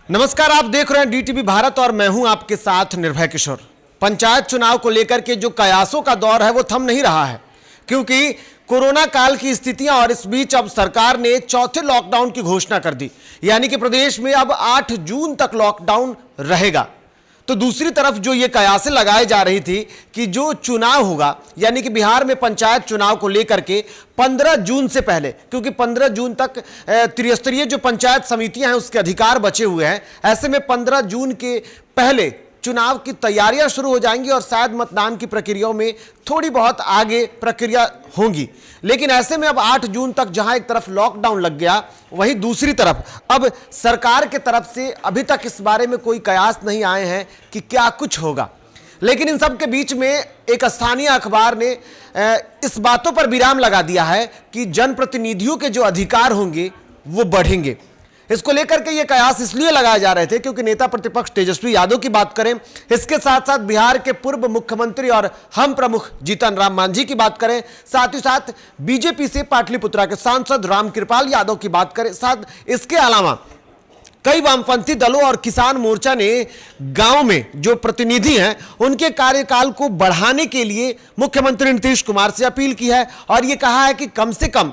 नमस्कार, आप देख रहे हैं डीटीवी भारत और मैं हूं आपके साथ निर्भय किशोर। पंचायत चुनाव को लेकर के जो कयासों का दौर है वो थम नहीं रहा है, क्योंकि कोरोना काल की स्थितियां और इस बीच अब सरकार ने चौथे लॉकडाउन की घोषणा कर दी, यानी कि प्रदेश में अब 8 जून तक लॉकडाउन रहेगा। तो दूसरी तरफ जो ये कयासें लगाई जा रही थी कि जो चुनाव होगा, यानी कि बिहार में पंचायत चुनाव को लेकर के 15 जून से पहले, क्योंकि 15 जून तक त्रिस्तरीय जो पंचायत समितियां हैं उसके अधिकार बचे हुए हैं, ऐसे में 15 जून के पहले चुनाव की तैयारियां शुरू हो जाएंगी और शायद मतदान की प्रक्रियाओं में थोड़ी बहुत आगे प्रक्रिया होंगी। लेकिन ऐसे में अब 8 जून तक जहां एक तरफ लॉकडाउन लग गया, वहीं दूसरी तरफ अब सरकार के तरफ से अभी तक इस बारे में कोई कयास नहीं आए हैं कि क्या कुछ होगा। लेकिन इन सब के बीच में एक स्थानीय अखबार ने इस बातों पर विराम लगा दिया है कि जनप्रतिनिधियों के जो अधिकार होंगे वो बढ़ेंगे। इसको लेकर के ये कयास इसलिए लगाए जा रहे थे क्योंकि नेता प्रतिपक्ष तेजस्वी यादव की बात करें, इसके साथ साथ बिहार के पूर्व मुख्यमंत्री और हम प्रमुख जीतन राम मांझी की बात करें, साथ ही साथ बीजेपी से पाटलिपुत्रा के सांसद रामकृपाल यादव की बात करें, साथ इसके अलावा कई वामपंथी दलों और किसान मोर्चा ने गांव में जो प्रतिनिधि हैं उनके कार्यकाल को बढ़ाने के लिए मुख्यमंत्री नीतीश कुमार से अपील की है और यह कहा है कि कम से कम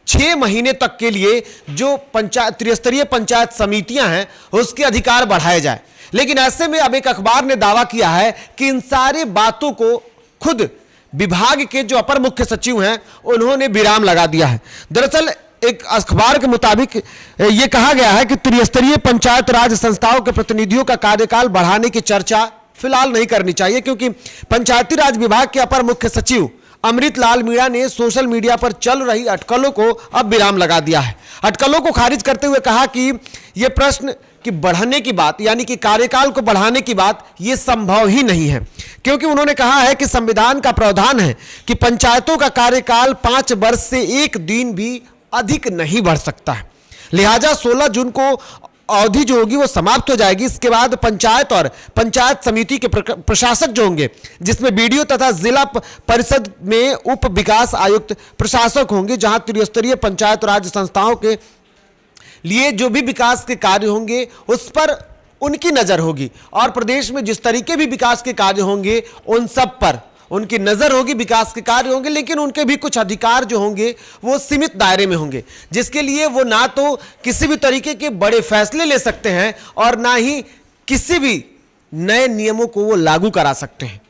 6 महीने तक के लिए जो त्रिस्तरीय पंचायत समितियां हैं उसके अधिकार बढ़ाए जाए। लेकिन ऐसे में अब एक अखबार ने दावा किया है कि इन सारी बातों को खुद विभाग के जो अपर मुख्य सचिव हैं उन्होंने विराम लगा दिया है। दरअसल एक अखबार के मुताबिक यह कहा गया है कि त्रिस्तरीय पंचायत राज संस्थाओं के प्रतिनिधियों का कार्यकाल बढ़ाने की चर्चा फिलहाल नहीं करनी चाहिए, क्योंकि पंचायती राज विभाग के अपर मुख्य सचिव अमृत लाल मीणा ने सोशल मीडिया पर चल रही अटकलों को अब विराम लगा दिया है। अटकलों को खारिज करते हुए कहा कि यह प्रश्न कि बढ़ने की बात, यानी कि कार्यकाल को बढ़ाने की बात, यह संभव ही नहीं है, क्योंकि उन्होंने कहा है कि संविधान का प्रावधान है कि पंचायतों का कार्यकाल 5 वर्ष से 1 दिन भी अधिक नहीं बढ़ सकता है। लिहाजा 16 जून को अवधि जो होगी वो समाप्त हो जाएगी। इसके बाद पंचायत और पंचायत समिति के प्रशासक जो होंगे, जिसमें बीडीओ तथा जिला परिषद में उप विकास आयुक्त प्रशासक होंगे, जहां त्रिस्तरीय पंचायत राज संस्थाओं के लिए जो भी विकास के कार्य होंगे उस पर उनकी नजर होगी और प्रदेश में जिस तरीके भी विकास के कार्य होंगे उन सब पर उनकी नजर होगी, विकास के कार्य होंगे। लेकिन उनके भी कुछ अधिकार जो होंगे वो सीमित दायरे में होंगे, जिसके लिए वो ना तो किसी भी तरीके के बड़े फैसले ले सकते हैं और ना ही किसी भी नए नियमों को वो लागू करा सकते हैं।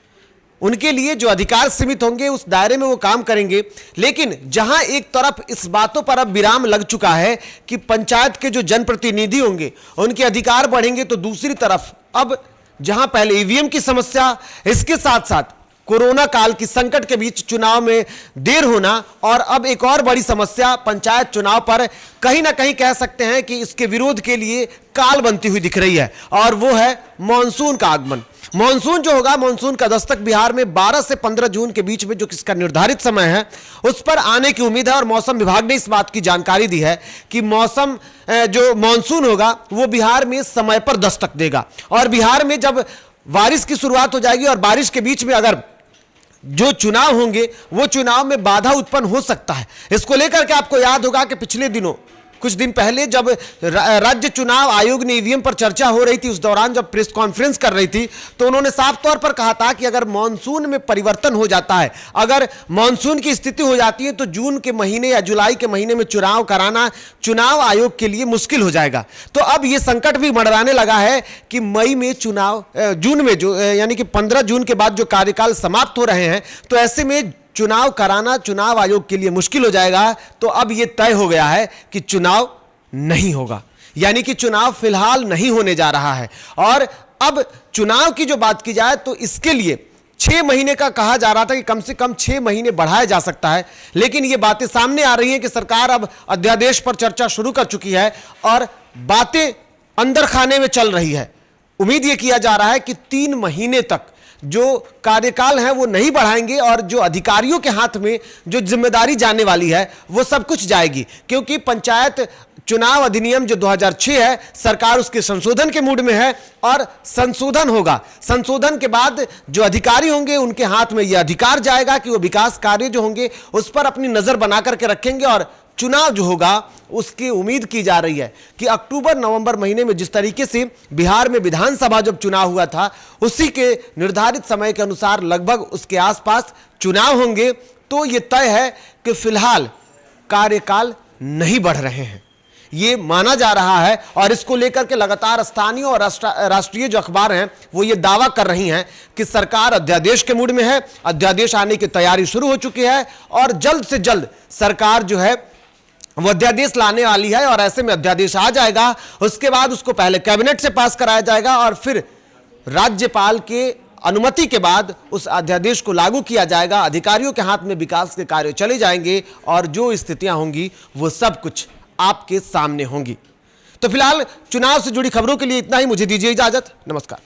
उनके लिए जो अधिकार सीमित होंगे उस दायरे में वो काम करेंगे। लेकिन जहां एक तरफ इस बातों पर अब विराम लग चुका है कि पंचायत के जो जनप्रतिनिधि होंगे उनके अधिकार बढ़ेंगे, तो दूसरी तरफ अब जहां पहले ईवीएम की समस्या, इसके साथ साथ कोरोना काल की संकट के बीच चुनाव में देर होना और अब एक और बड़ी समस्या पंचायत चुनाव पर कहीं ना कहीं कह सकते हैं कि इसके विरोध के लिए काल बनती हुई दिख रही है, और वो है मॉनसून का आगमन। मॉनसून जो होगा, मॉनसून का दस्तक बिहार में 12 से 15 जून के बीच में जो किसका निर्धारित समय है उस पर आने की उम्मीद है। और मौसम विभाग ने इस बात की जानकारी दी है कि मौसम जो मॉनसून होगा वो बिहार में समय पर दस्तक देगा और बिहार में जब बारिश की शुरुआत हो जाएगी और बारिश के बीच में अगर जो चुनाव होंगे वो चुनाव में बाधा उत्पन्न हो सकता है। इसको लेकर के आपको याद होगा कि पिछले दिनों, कुछ दिन पहले जब राज्य चुनाव आयोग ने ईवीएम पर चर्चा हो रही थी, उस दौरान जब प्रेस कॉन्फ्रेंस कर रही थी तो उन्होंने साफ तौर पर कहा था कि अगर मॉनसून में परिवर्तन हो जाता है, अगर मॉनसून की स्थिति हो जाती है तो जून के महीने या जुलाई के महीने में चुनाव कराना चुनाव आयोग के लिए मुश्किल हो जाएगा। तो अब यह संकट भी मंडराने लगा है कि मई में चुनाव, जून में जो यानी कि 15 जून के बाद जो कार्यकाल समाप्त हो रहे हैं, तो ऐसे में चुनाव कराना चुनाव आयोग के लिए मुश्किल हो जाएगा। तो अब यह तय हो गया है कि चुनाव नहीं होगा, यानी कि चुनाव फिलहाल नहीं होने जा रहा है। और अब चुनाव की जो बात की जाए तो इसके लिए 6 महीने का कहा जा रहा था कि कम से कम 6 महीने बढ़ाया जा सकता है, लेकिन यह बातें सामने आ रही हैं कि सरकार अब अध्यादेश पर चर्चा शुरू कर चुकी है और बातें अंदर खाने में चल रही है। उम्मीद यह किया जा रहा है कि 3 महीने तक जो कार्यकाल है वो नहीं बढ़ाएंगे और जो अधिकारियों के हाथ में जो जिम्मेदारी जाने वाली है वो सब कुछ जाएगी, क्योंकि पंचायत चुनाव अधिनियम जो 2006 है, सरकार उसके संशोधन के मूड में है और संशोधन होगा। संशोधन के बाद जो अधिकारी होंगे उनके हाथ में यह अधिकार जाएगा कि वो विकास कार्य जो होंगे उस पर अपनी नजर बना करके रखेंगे और चुनाव जो होगा उसकी उम्मीद की जा रही है कि अक्टूबर नवंबर महीने में जिस तरीके से बिहार में विधानसभा जब चुनाव हुआ था उसी के निर्धारित समय के अनुसार लगभग उसके आसपास चुनाव होंगे। तो ये तय है कि फिलहाल कार्यकाल नहीं बढ़ रहे हैं, ये माना जा रहा है। और इसको लेकर के लगातार स्थानीय और राष्ट्रीय जो अखबार हैं वो ये दावा कर रही हैं कि सरकार अध्यादेश के मूड में है, अध्यादेश आने की तैयारी शुरू हो चुकी है और जल्द से जल्द सरकार जो है वो अध्यादेश लाने वाली है। और ऐसे में अध्यादेश आ जाएगा, उसके बाद उसको पहले कैबिनेट से पास कराया जाएगा और फिर राज्यपाल के अनुमति के बाद उस अध्यादेश को लागू किया जाएगा। अधिकारियों के हाथ में विकास के कार्य चले जाएंगे और जो स्थितियां होंगी वो सब कुछ आपके सामने होंगी। तो फिलहाल चुनाव से जुड़ी खबरों के लिए इतना ही, मुझे दीजिए इजाजत, नमस्कार।